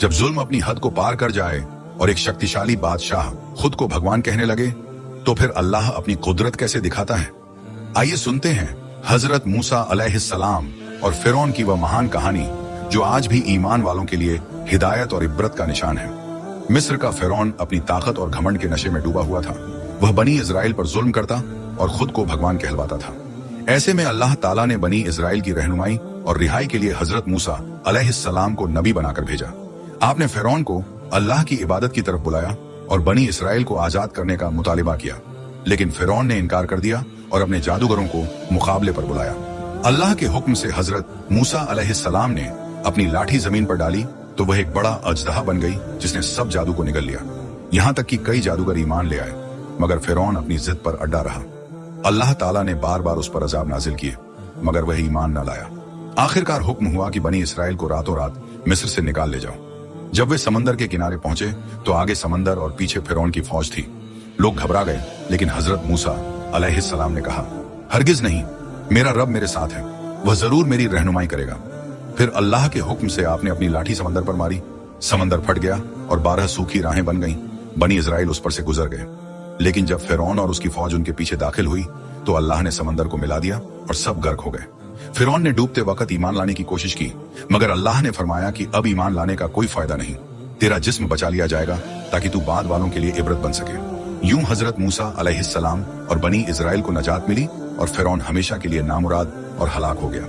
जब जुल्म अपनी हद को पार कर जाए और एक शक्तिशाली बादशाह खुद को भगवान कहने लगे, तो फिर अल्लाह अपनी कुदरत कैसे दिखाता है? आइए सुनते हैं हजरत मूसा अलैहिस्सलाम और फिरौन की वह महान कहानी जो आज भी ईमान वालों के लिए हिदायत और इब्रत का निशान है। मिस्र का फिरौन अपनी ताकत और घमंड के नशे में डूबा हुआ था। वह बनी इजराइल पर जुल्म करता और खुद को भगवान कहलवाता था। ऐसे में अल्लाह ताला ने बनी इजराइल की रहनुमाई और रिहाई के लिए हजरत मूसा अलैहिस्सलाम को नबी बनाकर भेजा। आपने फिरौन को अल्लाह की इबादत की तरफ बुलाया और बनी इस्राइल को आजाद करने का मुतालिबा किया, लेकिन फिरौन ने इनकार कर दिया और अपने जादूगरों को मुकाबले पर बुलाया। अल्लाह के हुक्म से हजरत मूसा अलैहिस्सलाम ने अपनी लाठी जमीन पर डाली तो वह एक बड़ा अजदहा बन गई जिसने सब जादू को निगल लिया। यहाँ तक कि कई जादूगर ईमान ले आए, मगर फिरौन अपनी जिद पर अड्डा रहा। अल्लाह ताला ने बार बार उस पर अजाब नाजिल किए, मगर वह ईमान न लाया। आखिरकार हुक्म हुआ कि बनी इस्राइल को रातों रात मिस्र से निकाल ले जाओ। जब वे समंदर के किनारे पहुंचे तो आगे समंदर और पीछे फिरौन की फौज थी। लोग घबरा गए, लेकिन हजरत मूसा अलैहिस्सलाम ने कहा, हरगिज नहीं, मेरा रब मेरे साथ है, वह जरूर मेरी रहनुमाई करेगा। फिर अल्लाह के हुक्म से आपने अपनी लाठी समंदर पर मारी, समंदर फट गया और 12 सूखी राहें बन गईं। बनी इजराइल उस पर से गुजर गए, लेकिन जब फिरौन और उसकी फौज उनके पीछे दाखिल हुई तो अल्लाह ने समंदर को मिला दिया और सब गर्क हो गए। फिरौन ने डूबते वक्त ईमान लाने की कोशिश की, मगर अल्लाह ने फरमाया कि अब ईमान लाने का कोई फायदा नहीं, तेरा जिस्म बचा लिया जाएगा ताकि तू बाद वालों के लिए इबरत बन सके। यूं हजरत मूसा अलैहिस्सलाम और बनी इजराइल को नजात मिली और फिरौन हमेशा के लिए नामुराद और हलाक हो गया।